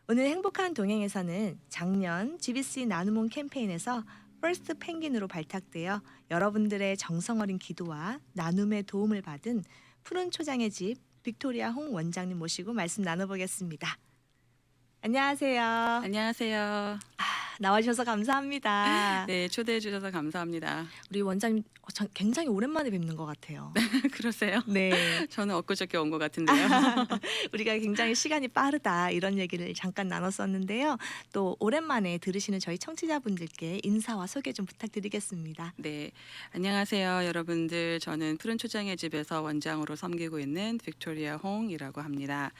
오늘 행복한 동행에서는 작년 GBC 나눔온 캠페인에서 퍼스트 펭귄으로 발탁되어 여러분들의 정성 어린 기도와 나눔의 도움을 받은 푸른 초장의 집 빅토리아 홍 원장님 모시고 말씀 나눠보겠습니다. 안녕하세요. 안녕하세요. 나와주셔서 감사합니다. 네, 초대해 주셔서 감사합니다. 우리 원장님 굉장히 오랜만에 뵙는 것 같아요. 그러세요? 네. 저는 엊그저께 온 것 같은데요. 우리가 굉장히 시간이 빠르다 이런 얘기를 잠깐 나눴었는데요. 또 오랜만에 들으시는 저희 청취자분들께 인사와 소개 좀 부탁드리겠습니다. 네, 안녕하세요, 여러분들. 저는 푸른 초장의 집에서 원장으로 섬기고 있는 빅토리아 홍이라고 합니다.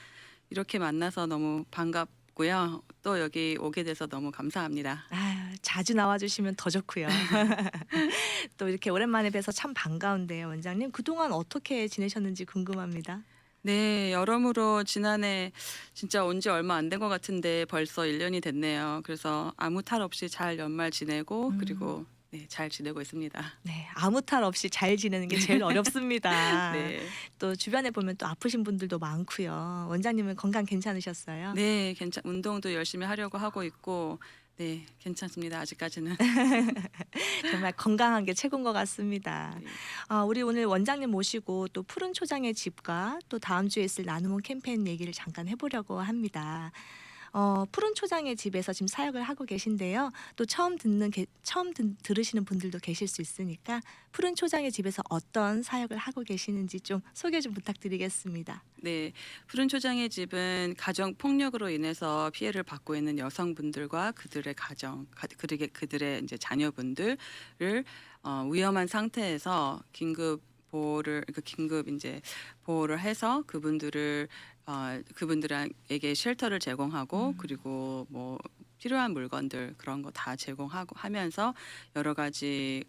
이렇게 만나서 너무 반갑고요. 또 여기 오게 돼서 너무 감사합니다. 자주 나와주시면 더 좋고요. 또 이렇게 오랜만에 뵈서 참 반가운데요, 원장님. 그동안 어떻게 지내셨는지 궁금합니다. 네, 여러모로 지난해 진짜 온 지 얼마 안 된 것 같은데 벌써 1년이 됐네요. 그래서 아무 탈 없이 잘 연말 지내고 그리고 네, 잘 지내고 있습니다. 네, 아무 탈 없이 잘 지내는 게 제일 어렵습니다. 네, 또 주변에 보면 또 아프신 분들도 많고요. 원장님은 건강 괜찮으셨어요? 네, 운동도 열심히 하려고 하고 있고, 네, 괜찮습니다. 아직까지는. 정말 건강한 게 최고인 것 같습니다. 네. 우리 오늘 원장님 모시고 또 푸른 초장의 집과 또 다음 주에 있을 나눔원 캠페인 얘기를 잠깐 해보려고 합니다. 푸른 초장의 집에서 지금 사역을 하고 계신데요. 또 들으시는 분들도 계실 수 있으니까 푸른 초장의 집에서 어떤 사역을 하고 계시는지 좀 소개 좀 부탁드리겠습니다. 네, 푸른 초장의 집은 가정 폭력으로 인해서 피해를 받고 있는 여성분들과 그들의 그들의 이제 자녀분들을 위험한 상태에서 긴급 이제 보호를 해서 그분들에게 쉘터를 제공하고 그리고 뭐 필요한 물건들 그런 거 다 제공하고 하면서 여러 가지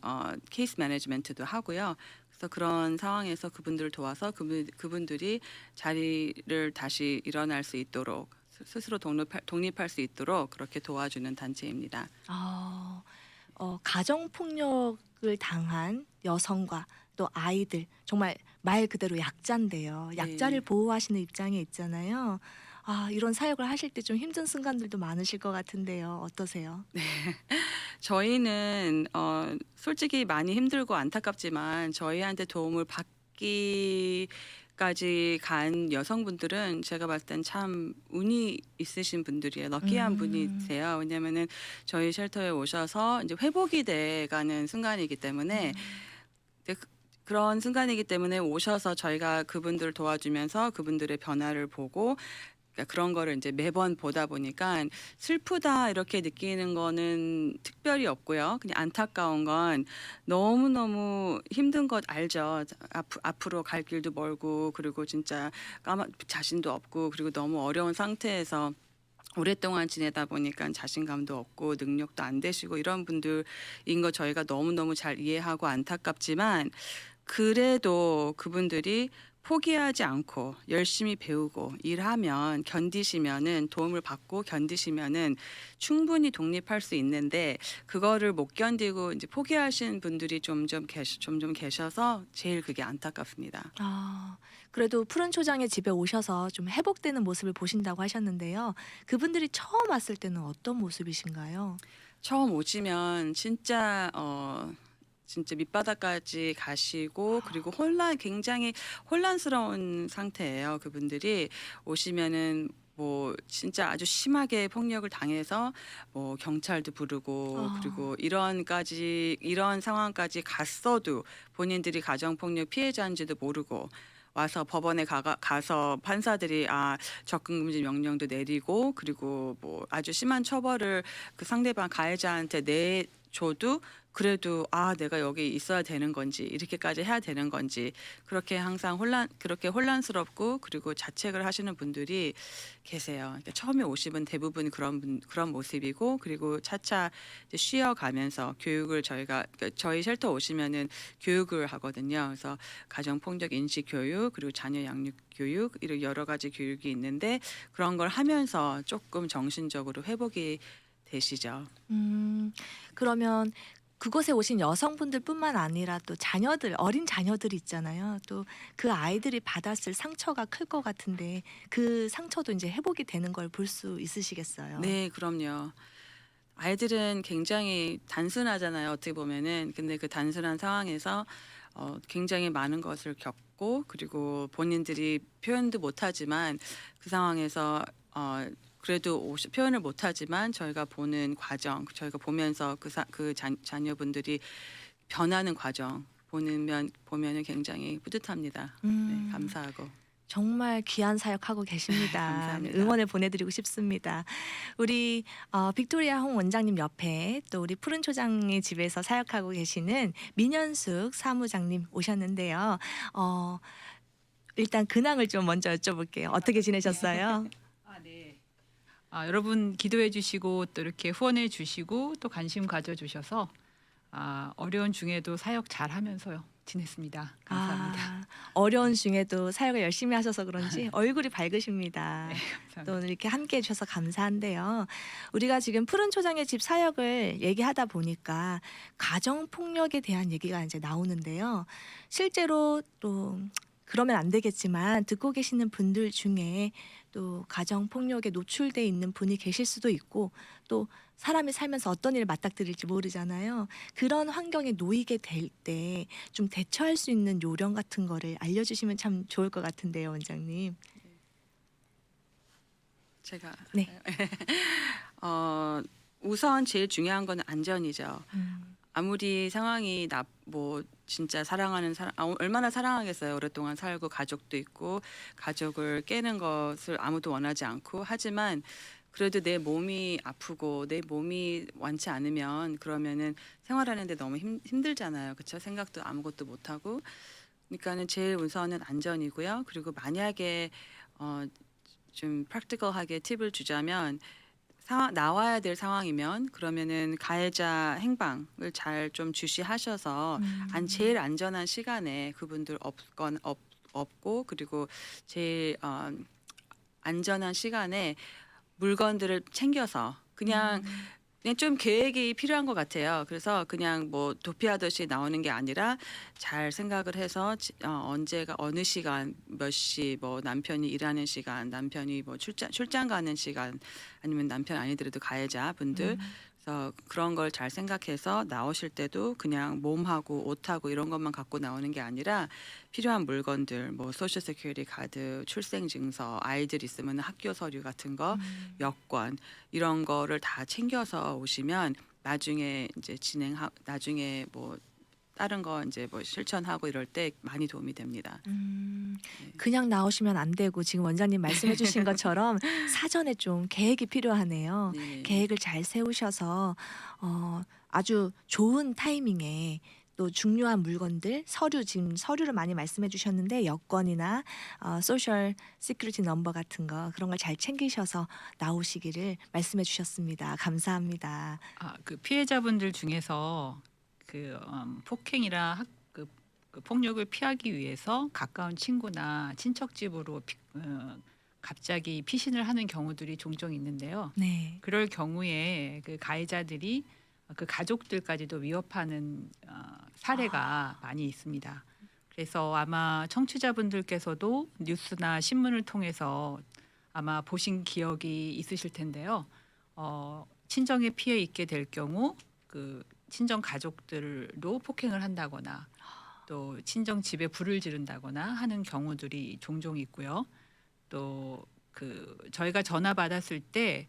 케이스 매니지먼트도 하고요. 그래서 그런 상황에서 그분들을 도와서 그분들이 자리를 다시 일어날 수 있도록 스스로 독립할 수 있도록 그렇게 도와주는 단체입니다. 가정 폭력을 당한 여성과 또 아이들 정말 말 그대로 약자인데요. 약자를 네. 보호하시는 입장에 있잖아요. 이런 사역을 하실 때 좀 힘든 순간들도 많으실 것 같은데요. 어떠세요? 저희는 솔직히 많이 힘들고 안타깝지만 저희한테 도움을 받기까지 간 여성분들은 제가 봤을 땐 참 운이 있으신 분들이에요. 럭키한 분이세요. 왜냐면은 저희 쉘터에 오셔서 이제 회복이 돼가는 순간이기 때문에 그런 순간이기 때문에 오셔서 저희가 그분들을 도와주면서 그분들의 변화를 보고 그러니까 그런 거를 이제 매번 보다 보니까 슬프다 이렇게 느끼는 거는 특별히 없고요. 그냥 안타까운 건 너무너무 힘든 것 알죠. 앞으로 갈 길도 멀고 그리고 진짜 자신도 없고 그리고 너무 어려운 상태에서 오랫동안 지내다 보니까 자신감도 없고 능력도 안 되시고 이런 분들인 거 저희가 너무너무 잘 이해하고 안타깝지만 그래도 그분들이 포기하지 않고 열심히 배우고 일하면 도움을 받고 견디시면은 충분히 독립할 수 있는데 그거를 못 견디고 이제 포기하신 분들이 점점 계셔서 제일 그게 안타깝습니다. 그래도 푸른 초장의 집에 오셔서 좀 회복되는 모습을 보신다고 하셨는데요. 그분들이 처음 왔을 때는 어떤 모습이신가요? 처음 오시면 진짜 밑바닥까지 가시고 그리고 굉장히 혼란스러운 상태예요. 그분들이 오시면은 뭐 진짜 아주 심하게 폭력을 당해서 뭐 경찰도 부르고 그리고 이런 상황까지 갔어도 본인들이 가정폭력 피해자인지도 모르고 와서 법원에 가서 판사들이 접근금지 명령도 내리고 그리고 뭐 아주 심한 처벌을 그 상대방 가해자한테 내줘도 그래도 내가 여기 있어야 되는 건지 이렇게까지 해야 되는 건지 그렇게 항상 그렇게 혼란스럽고 그리고 자책을 하시는 분들이 계세요. 그러니까 처음에 오시면 대부분 그런 모습이고 그리고 차차 이제 쉬어가면서 교육을 그러니까 저희 쉘터 오시면은 교육을 하거든요. 그래서 가정폭력 인식 교육 그리고 자녀 양육 교육 이런 여러 가지 교육이 있는데 그런 걸 하면서 조금 정신적으로 회복이 되시죠. 그러면 그곳에 오신 여성분들뿐만 아니라 또 자녀들, 어린 자녀들이 있잖아요. 또 그 아이들이 받았을 상처가 클 것 같은데 그 상처도 이제 회복이 되는 걸 볼 수 있으시겠어요. 네, 그럼요. 아이들은 굉장히 단순하잖아요, 어떻게 보면은. 근데 그 단순한 상황에서 굉장히 많은 것을 겪고, 그리고 본인들이 표현도 못하지만 그 상황에서 그래도 표현을 못하지만 저희가 보는 과정, 저희가 보면서 그 자녀분들이 변하는 과정 보면은 굉장히 뿌듯합니다. 네, 감사하고. 정말 귀한 사역하고 계십니다. 감사합니다. 응원을 보내드리고 싶습니다. 우리 빅토리아 홍 원장님 옆에 또 우리 푸른 초장의 집에서 사역하고 계시는 민현숙 사무장님 오셨는데요. 일단 근황을 좀 먼저 여쭤볼게요. 어떻게 지내셨어요? 네. 여러분 기도해 주시고 또 이렇게 후원해 주시고 또 관심 가져 주셔서 어려운 중에도 사역 잘 하면서요. 지냈습니다. 감사합니다. 어려운 중에도 사역을 열심히 하셔서 그런지 얼굴이 밝으십니다. 네, 또 감사합니다. 오늘 이렇게 함께 해주셔서 감사한데요. 우리가 지금 푸른 초장의 집 사역을 얘기하다 보니까 가정 폭력에 대한 얘기가 이제 나오는데요. 실제로 또 그러면 안 되겠지만 듣고 계시는 분들 중에 또 가정 폭력에 노출돼 있는 분이 계실 수도 있고 또 사람이 살면서 어떤 일을 맞닥뜨릴지 모르잖아요. 그런 환경에 놓이게 될 때 좀 대처할 수 있는 요령 같은 거를 알려주시면 참 좋을 것 같은데요, 원장님. 제가 네. 우선 제일 중요한 건 안전이죠. 음. 아무리 상황이 뭐 진짜 사랑하는 사람 얼마나 사랑하겠어요. 오랫동안 살고 가족도 있고 가족을 깨는 것을 아무도 원하지 않고 하지만 그래도 내 몸이 아프고 내 몸이 완치 않으면 그러면은 생활하는데 너무 힘들잖아요. 그렇죠? 생각도 아무것도 못 하고. 그러니까는 제일 우선은 안전이고요. 그리고 만약에 좀 프랙티컬하게 팁을 주자면 나와야 될 상황이면 그러면은 가해자 행방을 잘 좀 주시하셔서 제일 안전한 시간에 그분들 없고 그리고 제일 안전한 시간에 물건들을 챙겨서 그냥 좀 계획이 필요한 것 같아요. 그래서 그냥 뭐 도피하듯이 나오는 게 아니라 잘 생각을 해서 언제가 어느 시간 몇 시 뭐 남편이 일하는 시간 남편이 뭐 출장 가는 시간 아니면 남편 아니더라도 가해자 분들 그래서 그런 걸 잘 생각해서 나오실 때도 그냥 몸하고 옷하고 이런 것만 갖고 나오는 게 아니라 필요한 물건들 뭐 소셜 세큐리티 카드, 출생 증서, 아이들 있으면 학교 서류 같은 거, 여권 이런 거를 다 챙겨서 오시면 나중에 이제 나중에 뭐 다른 거 이제 뭐 실천하고 이럴 때 많이 도움이 됩니다. 그냥 나오시면 안 되고 지금 원장님 말씀해 주신 것처럼 사전에 좀 계획이 필요하네요. 네. 계획을 잘 세우셔서 아주 좋은 타이밍에 또 중요한 물건들, 지금 서류를 많이 말씀해 주셨는데 여권이나 소셜 시큐리티 넘버 같은 거 그런 걸 잘 챙기셔서 나오시기를 말씀해 주셨습니다. 감사합니다. 그 피해자분들 중에서 폭행이나 그 폭력을 피하기 위해서 가까운 친구나 친척 집으로 갑자기 피신을 하는 경우들이 종종 있는데요. 네. 그럴 경우에 그 가해자들이 그 가족들까지도 위협하는 사례가 많이 있습니다. 그래서 아마 청취자분들께서도 뉴스나 신문을 통해서 아마 보신 기억이 있으실 텐데요. 친정에 피해 있게 될 경우 그 친정 가족들로 폭행을 한다거나 또 친정 집에 불을 지른다거나 하는 경우들이 종종 있고요. 또 저희가 전화 받았을 때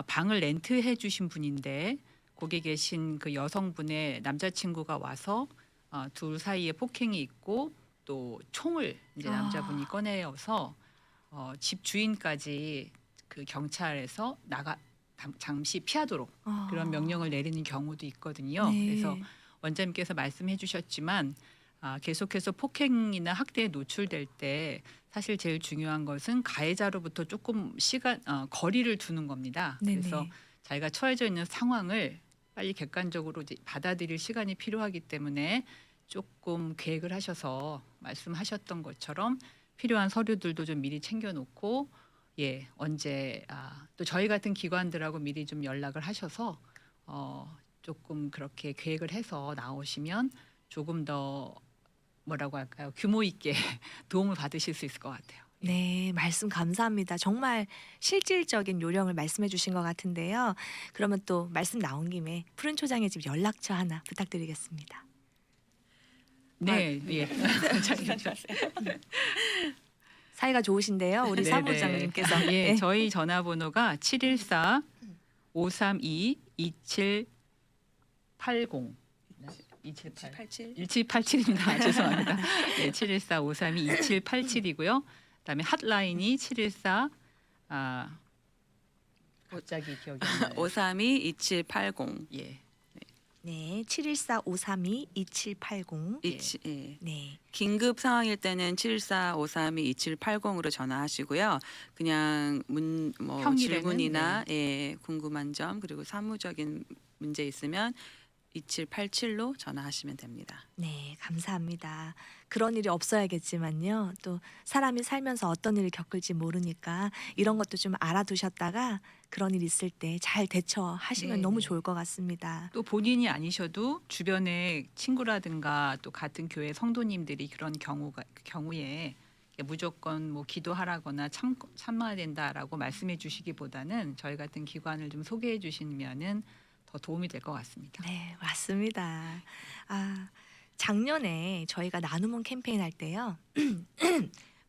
방을 렌트해 주신 분인데 거기 계신 그 여성분의 남자친구가 와서 둘 사이에 폭행이 있고 또 총을 이제 남자분이 꺼내어서 집 주인까지 그 경찰에서 잠시 피하도록 그런 명령을 내리는 경우도 있거든요. 네. 그래서 원장님께서 말씀해 주셨지만 계속해서 폭행이나 학대에 노출될 때 사실 제일 중요한 것은 가해자로부터 조금 거리를 두는 겁니다. 네네. 그래서 자기가 처해져 있는 상황을 빨리 객관적으로 이제 받아들일 시간이 필요하기 때문에 조금 계획을 하셔서 말씀하셨던 것처럼 필요한 서류들도 좀 미리 챙겨놓고 언제 또 저희 같은 기관들하고 미리 좀 연락을 하셔서 조금 그렇게 계획을 해서 나오시면 조금 더 뭐라고 할까요? 규모 있게 도움을 받으실 수 있을 것 같아요. 네, 말씀 감사합니다. 정말 실질적인 요령을 말씀해 주신 것 같은데요. 그러면 또 말씀 나온 김에 푸른 초장의 집 연락처 하나 부탁드리겠습니다. 네, 예. 사이가 좋으신데요, 우리 네네. 사무장님께서. 예, 네. 저희 전화번호가 714-532-2780. 278. 87. 1787입니다. 죄송합니다. 네, 714-532-2787이고요. 그다음에 핫라인이 714 갑자기 기억이 안 나요. 532-2780. 예. 네, 714-532-2780. 예. 네. 긴급 상황일 때는 714-532-2780으로 전화하시고요. 그냥 뭐 평일에는, 질문이나 예, 궁금한 점 그리고 사무적인 문제 있으면 2787로 전화하시면 됩니다. 네, 감사합니다. 그런 일이 없어야겠지만요. 또 사람이 살면서 어떤 일을 겪을지 모르니까 이런 것도 좀 알아두셨다가 그런 일 있을 때 잘 대처하시면 네, 너무 네. 좋을 것 같습니다. 또 본인이 아니셔도 주변에 친구라든가 또 같은 교회 성도님들이 그런 경우에 무조건 뭐 기도하라거나 참아야 된다라고 말씀해 주시기보다는 저희 같은 기관을 좀 소개해 주시면은 더 도움이 될 것 같습니다. 네, 맞습니다. 작년에 저희가 나눔원 캠페인 할 때요.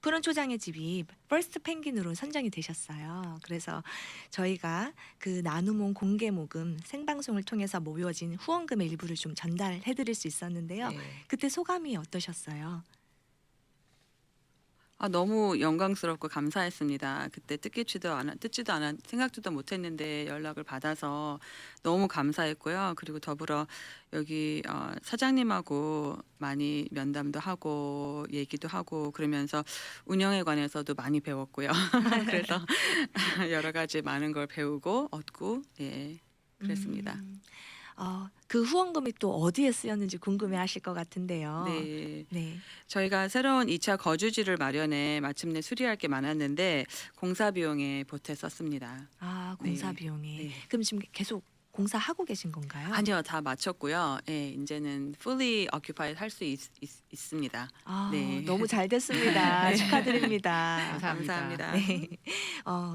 푸른 초장의 집이 퍼스트 펭귄으로 선정이 되셨어요. 그래서 저희가 그 나눔원 공개 모금 생방송을 통해서 모여진 후원금의 일부를 좀 전달해 드릴 수 있었는데요. 네. 그때 소감이 어떠셨어요? 너무 영광스럽고 감사했습니다. 그때 뜻지도 않았, 생각지도 못했는데 연락을 받아서 너무 감사했고요. 그리고 더불어 여기 사장님하고 많이 면담도 하고 얘기도 하고 그러면서 운영에 관해서도 많이 배웠고요. 그래서 여러 가지 많은 걸 배우고 얻고 예, 그랬습니다. 그 후원금이 또 어디에 쓰였는지 궁금해하실 것 같은데요. 네. 네. 저희가 새로운 2차 거주지를 마련해 마침내 수리할 게 많았는데 공사 비용에 보태 썼습니다. 공사 네. 비용에. 네. 그럼 지금 계속 공사하고 계신 건가요? 아니요, 다 마쳤고요. 예, 이제는 fully occupied 할 수 있습니다. 네. 너무 잘 됐습니다. 네. 축하드립니다. 감사합니다. 네.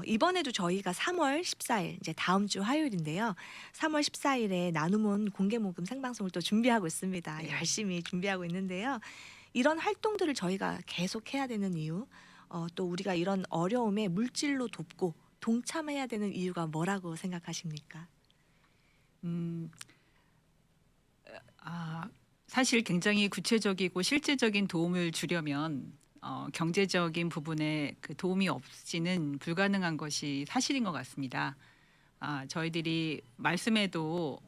이번에도 저희가 3월 14일 이제 다음 주 화요일인데요. 3월 14일에 나눔원 공개 모금 생방송을 또 준비하고 있습니다. 네. 열심히 준비하고 있는데요. 이런 활동들을 저희가 계속 해야 되는 이유, 또 우리가 이런 어려움에 물질로 돕고 동참해야 되는 이유가 뭐라고 생각하십니까? 사실 굉장히 구체적이고 실제적인 도움을 주려면 경제적인 부분에 그 도움이 없이는 불가능한 것이 사실인 것 같습니다. 저희들이 말씀에도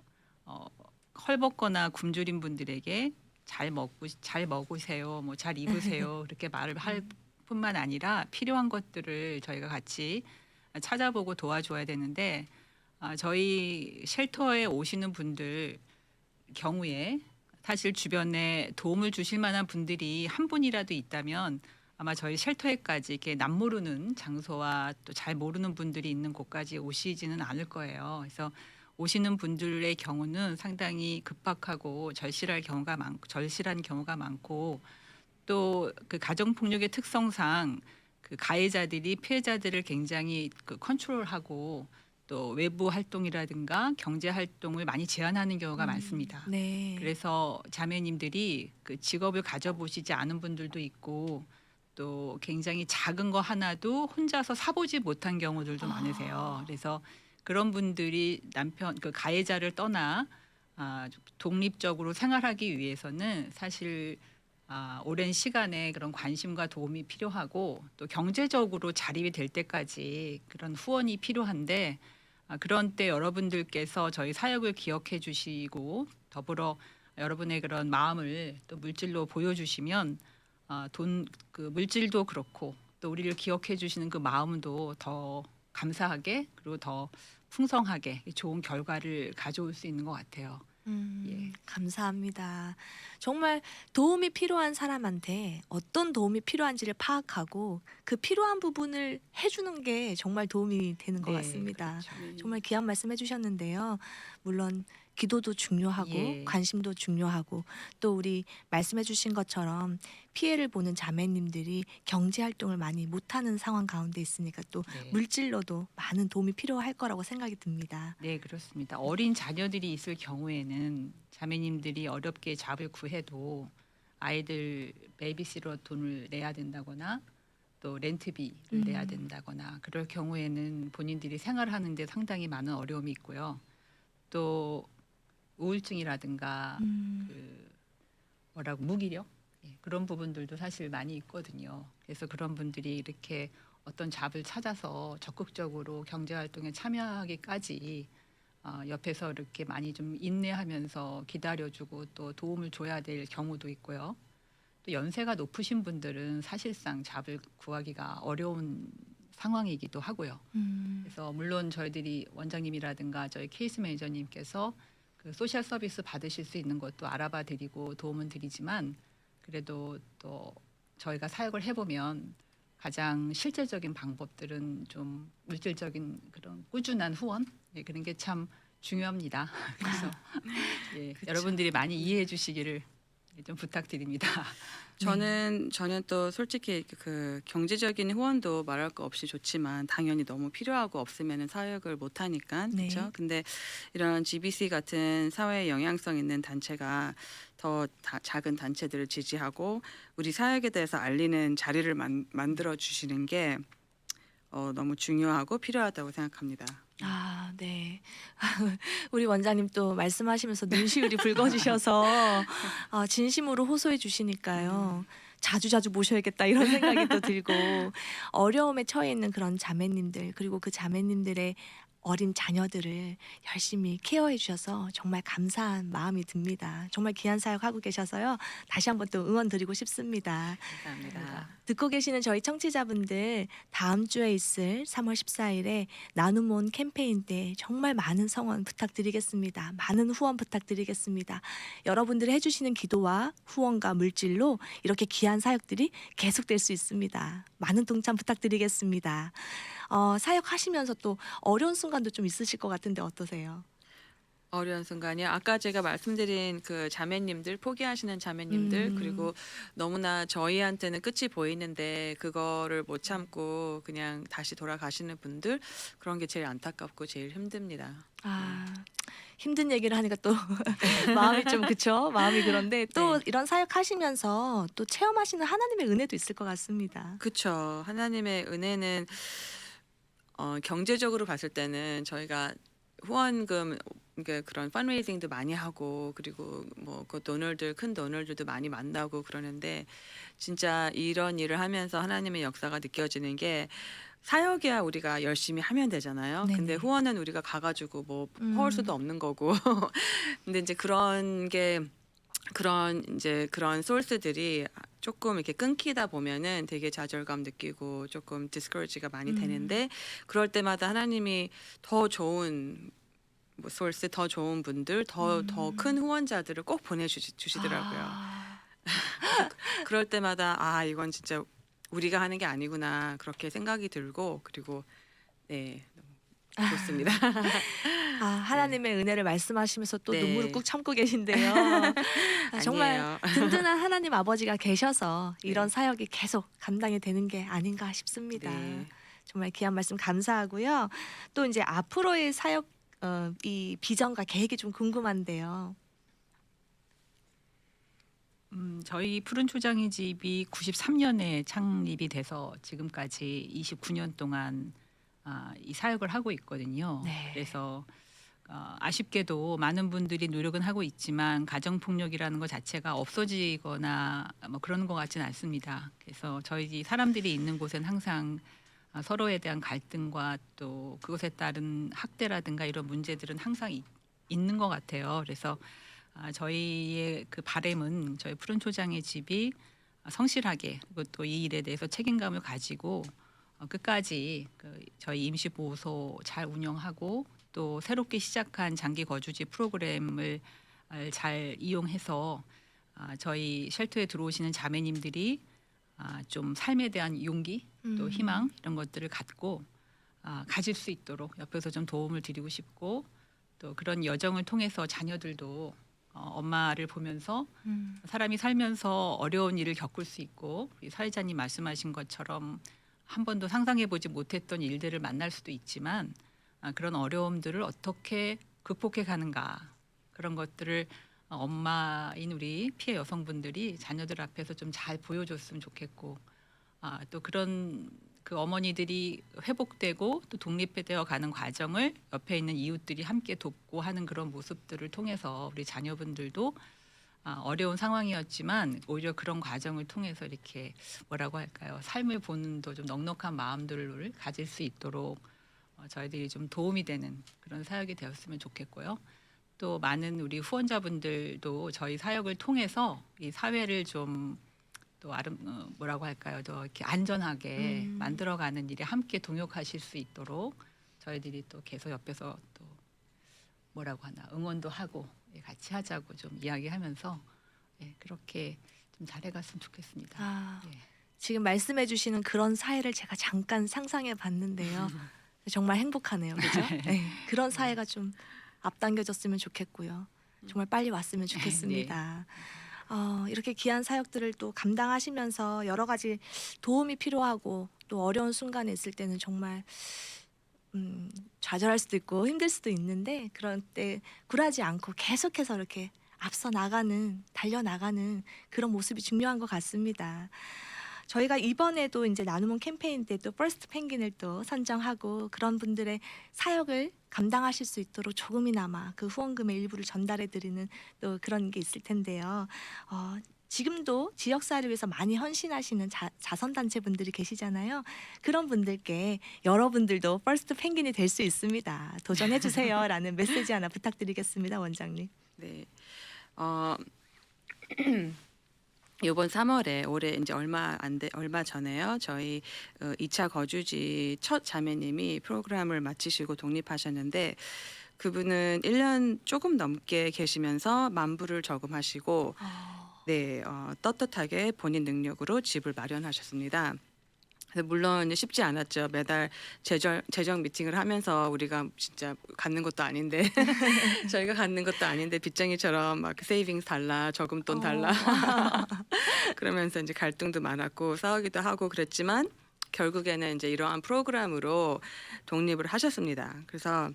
헐벗거나 굶주린 분들에게 잘 먹으세요, 뭐 잘 입으세요 그렇게 말을 할 뿐만 아니라 필요한 것들을 저희가 같이 찾아보고 도와줘야 되는데 저희 쉘터에 오시는 분들 경우에 사실 주변에 도움을 주실 만한 분들이 한 분이라도 있다면 아마 저희 쉘터에까지 이렇게 남모르는 장소와 또 잘 모르는 분들이 있는 곳까지 오시지는 않을 거예요. 그래서 오시는 분들의 경우는 상당히 급박하고 절실한 경우가 많고 또 그 가정 폭력의 특성상 그 가해자들이 피해자들을 굉장히 컨트롤하고 또 외부 활동이라든가 경제 활동을 많이 제한하는 경우가 많습니다. 네. 그래서 자매님들이 그 직업을 가져보시지 않은 분들도 있고 또 굉장히 작은 거 하나도 혼자서 사보지 못한 경우들도 많으세요. 그래서 그런 분들이 그 가해자를 떠나 독립적으로 생활하기 위해서는 사실 오랜 시간에 그런 관심과 도움이 필요하고 또 경제적으로 자립이 될 때까지 그런 후원이 필요한데 그런 때 여러분들께서 저희 사역을 기억해 주시고 더불어 여러분의 그런 마음을 또 물질로 보여주시면 그 물질도 그렇고 또 우리를 기억해 주시는 그 마음도 더 감사하게 그리고 더 풍성하게 좋은 결과를 가져올 수 있는 것 같아요. 예. 감사합니다. 정말 도움이 필요한 사람한테 어떤 도움이 필요한지를 파악하고 그 필요한 부분을 해주는 게 정말 도움이 되는 것 네, 같습니다. 그렇죠. 정말 귀한 말씀 해주셨는데요. 물론 기도도 중요하고 예. 관심도 중요하고 또 우리 말씀해 주신 것처럼 피해를 보는 자매님들이 경제 활동을 많이 못하는 상황 가운데 있으니까 또 네. 물질로도 많은 도움이 필요할 거라고 생각이 듭니다. 네, 그렇습니다. 어린 자녀들이 있을 경우에는 자매님들이 어렵게 잡을 구해도 아이들 베이비시터 돈을 내야 된다거나 또 렌트비를 내야 된다거나 그럴 경우에는 본인들이 생활하는데 상당히 많은 어려움이 있고요. 또 우울증이라든가 그 뭐라고 무기력 그런 부분들도 사실 많이 있거든요. 그래서 그런 분들이 이렇게 어떤 잡을 찾아서 적극적으로 경제 활동에 참여하기까지 옆에서 이렇게 많이 좀 인내하면서 기다려주고 또 도움을 줘야 될 경우도 있고요. 또 연세가 높으신 분들은 사실상 잡을 구하기가 어려운 상황이기도 하고요. 그래서 물론 저희들이 원장님이라든가 저희 케이스 매니저님께서 그 소셜 서비스 받으실 수 있는 것도 알아봐 드리고 도움은 드리지만 그래도 또 저희가 사역을 해보면 가장 실질적인 방법들은 좀 물질적인 그런 꾸준한 후원 그런 게 참 중요합니다. 그래서 여러분들이 많이 이해해 주시기를 좀 부탁드립니다. 저는 또 솔직히 그 경제적인 후원도 말할 거 없이 좋지만 당연히 너무 필요하고 없으면은 사역을 못 하니까 네. 그렇죠. 근데 이런 GBC 같은 사회에 영향성 있는 단체가 더 작은 단체들을 지지하고 우리 사역에 대해서 알리는 자리를 만들어 주시는 게 너무 중요하고 필요하다고 생각합니다. 아, 네. 우리 원장님 또 말씀하시면서 눈시울이 붉어지셔서 진심으로 호소해 주시니까요. 자주자주 모셔야겠다 이런 생각이 또 들고 어려움에 처해 있는 그런 자매님들 그리고 그 자매님들의 어린 자녀들을 열심히 케어해 주셔서 정말 감사한 마음이 듭니다. 정말 귀한 사역하고 계셔서요. 다시 한번 또 응원 드리고 싶습니다. 감사합니다. 듣고 계시는 저희 청취자분들 다음 주에 있을 3월 14일에 나눔온 캠페인 때 정말 많은 성원 부탁드리겠습니다. 많은 후원 부탁드리겠습니다. 여러분들이 해주시는 기도와 후원과 물질로 이렇게 귀한 사역들이 계속될 수 있습니다. 많은 동참 부탁드리겠습니다. 사역하시면서 또 어려운 순간도 좀 있으실 것 같은데 어떠세요? 어려운 순간이요. 아까 제가 말씀드린 그 자매님들 포기하시는 자매님들 그리고 너무나 저희한테는 끝이 보이는데 그거를 못 참고 그냥 다시 돌아가시는 분들 그런 게 제일 안타깝고 제일 힘듭니다. 힘든 얘기를 하니까 또 마음이 좀 그쵸? 마음이 그런데 또 네. 이런 사역하시면서 또 체험하시는 하나님의 은혜도 있을 것 같습니다. 그쵸. 하나님의 은혜는 경제적으로 봤을 때는 저희가 후원금 그러니까 그런 펀레이징도 많이 하고 그리고 뭐 그 도너들 큰 도너들도 많이 만나고 그러는데 진짜 이런 일을 하면서 하나님의 역사가 느껴지는 게 사역이야 우리가 열심히 하면 되잖아요. 네네. 근데 후원은 우리가 가가지고 뭐 음. 퍼올 수도 없는 거고. 근데 이제 그런 게 그런 소스들이 조금 이렇게 끊기다 보면은 되게 좌절감 느끼고 조금 디스커리지가 많이 되는데 그럴 때마다 하나님이 더 좋은 뭐 소스 더 좋은 분들 더 큰 후원자들을 꼭 보내주시더라고요. 그럴 때마다 이건 진짜 우리가 하는 게 아니구나 그렇게 생각이 들고 그리고 네 너무 좋습니다. 하나님의 은혜를 말씀하시면서 또 네. 눈물을 꾹 참고 계신데요. 정말 아니에요. 든든한 하나님 아버지가 계셔서 이런 네. 사역이 계속 감당이 되는 게 아닌가 싶습니다. 네. 정말 귀한 말씀 감사하고요. 또 이제 앞으로의 사역 이 비전과 계획이 좀 궁금한데요. 저희 푸른 초장의 집이 93년에 창립이 돼서 지금까지 29년 동안 이 사역을 하고 있거든요. 네. 그래서 아쉽게도 많은 분들이 노력은 하고 있지만 가정 폭력이라는 것 자체가 없어지거나 뭐 그런 것 같지는 않습니다. 그래서 저희 사람들이 있는 곳은 항상 서로에 대한 갈등과 또 그것에 따른 학대라든가 이런 문제들은 항상 있는 것 같아요. 그래서 저희의 그 바람은 저희 푸른 초장의 집이 성실하게 그리고 또 이 일에 대해서 책임감을 가지고 끝까지 저희 임시보호소 잘 운영하고 또 새롭게 시작한 장기 거주지 프로그램을 잘 이용해서 저희 쉘터에 들어오시는 자매님들이 좀 삶에 대한 용기 또 희망 이런 것들을 갖고 가질 수 있도록 옆에서 좀 도움을 드리고 싶고 또 그런 여정을 통해서 자녀들도 엄마를 보면서 음. 사람이 살면서 어려운 일을 겪을 수 있고 우리 사회자님 말씀하신 것처럼 한 번도 상상해 보지 못했던 일들을 만날 수도 있지만 그런 어려움들을 어떻게 극복해 가는가 그런 것들을 엄마인 우리 피해 여성분들이 자녀들 앞에서 좀 잘 보여줬으면 좋겠고 또 그런 그 어머니들이 회복되고 또 독립되어 가는 과정을 옆에 있는 이웃들이 함께 돕고 하는 그런 모습들을 통해서 우리 자녀분들도 어려운 상황이었지만 오히려 그런 과정을 통해서 이렇게 뭐라고 할까요? 삶을 보는 더 좀 넉넉한 마음들을 가질 수 있도록 저희들이 좀 도움이 되는 그런 사역이 되었으면 좋겠고요. 또 많은 우리 후원자분들도 저희 사역을 통해서 이 사회를 좀 또 뭐라고 할까요? 더 이렇게 안전하게 만들어가는 일에 함께 동역하실 수 있도록 저희들이 또 계속 옆에서 또 뭐라고 하나 응원도 하고 같이 하자고 좀 이야기하면서 그렇게 좀 잘해갔으면 좋겠습니다. 예. 지금 말씀해 주시는 그런 사회를 제가 잠깐 상상해 봤는데요. 정말 행복하네요. 그죠? 네, 그런 사회가 좀 앞당겨졌으면 좋겠고요. 정말 빨리 왔으면 좋겠습니다. 이렇게 귀한 사역들을 또 감당하시면서 여러 가지 도움이 필요하고 또 어려운 순간에 있을 때는 정말 좌절할 수도 있고 힘들 수도 있는데 그런 때 굴하지 않고 계속해서 이렇게 앞서 나가는 달려나가는 그런 모습이 중요한 것 같습니다. 저희가 이번에도 이제 나눔은 캠페인 때 또 퍼스트 펭귄을 또 선정하고 그런 분들의 사역을 감당하실 수 있도록 조금이나마 그 후원금의 일부를 전달해 드리는 또 그런 게 있을 텐데요. 지금도 지역사회를 위해서 많이 헌신하시는 자선단체 분들이 계시잖아요. 그런 분들께 여러분들도 퍼스트 펭귄이 될 수 있습니다. 도전해 주세요라는 메시지 하나 부탁드리겠습니다, 원장님. 네. 이번 3월에 올해 이제 얼마 전에요. 저희 2차 거주지 첫 자매님이 프로그램을 마치시고 독립하셨는데 그분은 1년 조금 넘게 계시면서 만불을 저금하시고 네, 떳떳하게 본인 능력으로 집을 마련하셨습니다. 그래서 물론 쉽지 않았죠. 매달 재정 미팅을 하면서 우리가 진짜 갖는 것도 아닌데 저희가 갖는 것도 아닌데 빚쟁이처럼 막 세이빙스 달라, 저금돈 달라 그러면서 이제 갈등도 많았고 싸우기도 하고 그랬지만 결국에는 이제 이러한 프로그램으로 독립을 하셨습니다. 그래서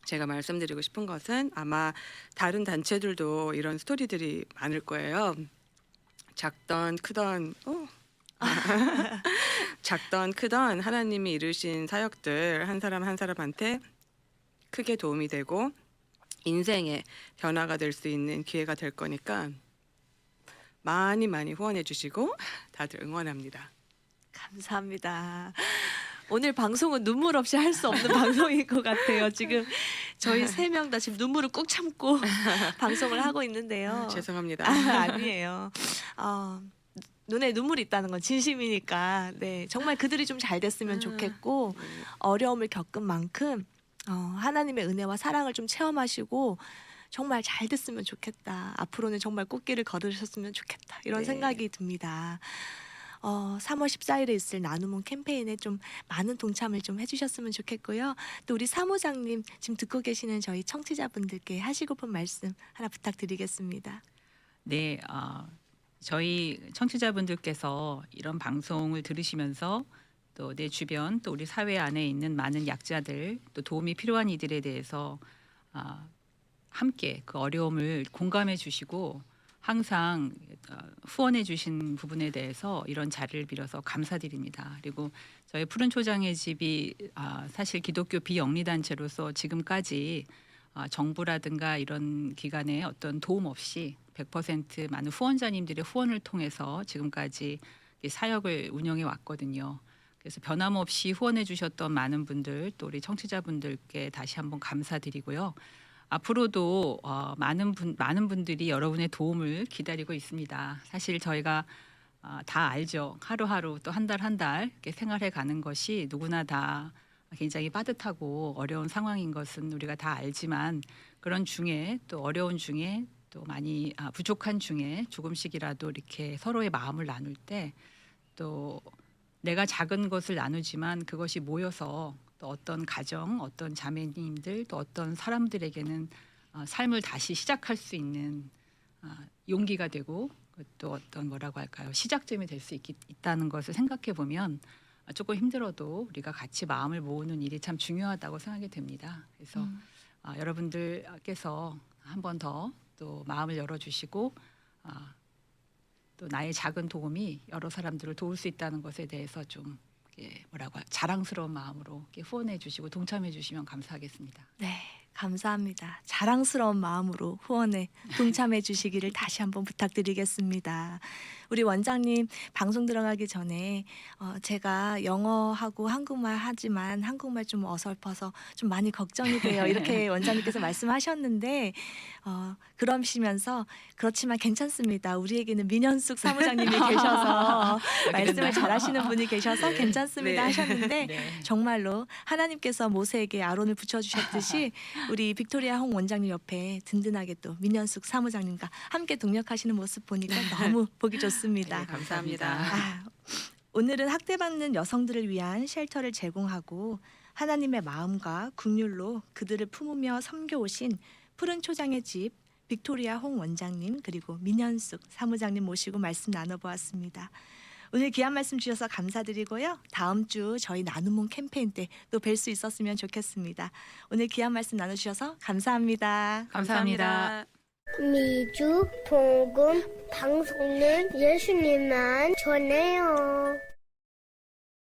제가 말씀드리고 싶은 것은 아마 다른 단체들도 이런 스토리들이 많을 거예요. 작던 크던 작던 크던 하나님이 이루신 사역들 한 사람 한 사람한테 크게 도움이 되고 인생의 변화가 될 수 있는 기회가 될 거니까 많이 후원해 주시고 다들 응원합니다. 감사합니다. 오늘 방송은 눈물 없이 할 수 없는 방송인 것 같아요. 지금 저희 3명 다 지금 눈물을 꾹 참고 방송을 하고 있는데요. 죄송합니다. 아니에요. 눈에 눈물이 있다는 건 진심이니까 네, 정말 그들이 좀 잘 됐으면 좋겠고 어려움을 겪은 만큼 하나님의 은혜와 사랑을 좀 체험하시고 정말 잘 됐으면 좋겠다. 앞으로는 정말 꽃길을 걸으셨으면 좋겠다. 이런 네. 생각이 듭니다. 3월 14일에 있을 나눔은 캠페인에 좀 많은 동참을 좀 해주셨으면 좋겠고요. 또 우리 사무장님 지금 듣고 계시는 저희 청취자분들께 하시고픈 말씀 하나 부탁드리겠습니다. 네, 저희 청취자분들께서 이런 방송을 들으시면서 또 내 주변 또 우리 사회 안에 있는 많은 약자들 또 도움이 필요한 이들에 대해서 함께 그 어려움을 공감해 주시고 항상 후원해 주신 부분에 대해서 이런 자리를 빌어서 감사드립니다. 그리고 저희 푸른 초장의 집이 사실 기독교 비영리단체로서 지금까지 정부라든가 이런 기관의 어떤 도움 없이 100% 많은 후원자님들의 후원을 통해서 지금까지 이 사역을 운영해 왔거든요. 그래서 변함없이 후원해 주셨던 많은 분들 또 우리 청취자분들께 다시 한번 감사드리고요. 앞으로도 많은 분들이 여러분의 도움을 기다리고 있습니다. 사실 저희가 다 알죠. 하루하루 또 한 달 한 달 이렇게 생활해 가는 것이 누구나 다 굉장히 빠듯하고 어려운 상황인 것은 우리가 다 알지만 그런 중에 또 어려운 중에 또 많이 부족한 중에 조금씩이라도 이렇게 서로의 마음을 나눌 때 또 내가 작은 것을 나누지만 그것이 모여서 또 어떤 가정, 어떤 자매님들, 또 어떤 사람들에게는 삶을 다시 시작할 수 있는 용기가 되고 또 어떤 뭐라고 할까요? 시작점이 될 수 있다는 것을 생각해 보면 조금 힘들어도 우리가 같이 마음을 모으는 일이 참 중요하다고 생각이 됩니다. 그래서 여러분들께서 한 번 더 또 마음을 열어주시고 또 나의 작은 도움이 여러 사람들을 도울 수 있다는 것에 대해서 좀 뭐라고 자랑스러운 마음으로 후원해 주시고 동참해 주시면 감사하겠습니다. 네, 감사합니다. 자랑스러운 마음으로 후원에 동참해 주시기를 다시 한번 부탁드리겠습니다. 우리 원장님 방송 들어가기 전에 제가 영어하고 한국말 하지만 한국말 좀 어설퍼서 좀 많이 걱정이 돼요. 이렇게 원장님께서 말씀하셨는데 그러시면서 그렇지만 괜찮습니다. 우리에게는 민현숙 사무장님이 계셔서 말씀을 잘하시는 분이 계셔서 괜찮습니다 네. 하셨는데 네. 정말로 하나님께서 모세에게 아론을 붙여주셨듯이 우리 빅토리아 홍 원장님 옆에 든든하게 또 민현숙 사무장님과 함께 동력하시는 모습 보니까 너무 보기 좋습니다. 네, 감사합니다. 오늘은 학대받는 여성들을 위한 쉘터를 제공하고 하나님의 마음과 긍휼로 그들을 품으며 섬겨오신 푸른 초장의 집 빅토리아 홍 원장님 그리고 민현숙 사무장님 모시고 말씀 나눠보았습니다. 오늘 귀한 말씀 주셔서 감사드리고요. 다음 주 저희 나눔몬 캠페인 때 또 뵐 수 있었으면 좋겠습니다. 오늘 귀한 말씀 나눠주셔서 감사합니다. 감사합니다. 미주 복음 방송은 예수님만 전해요.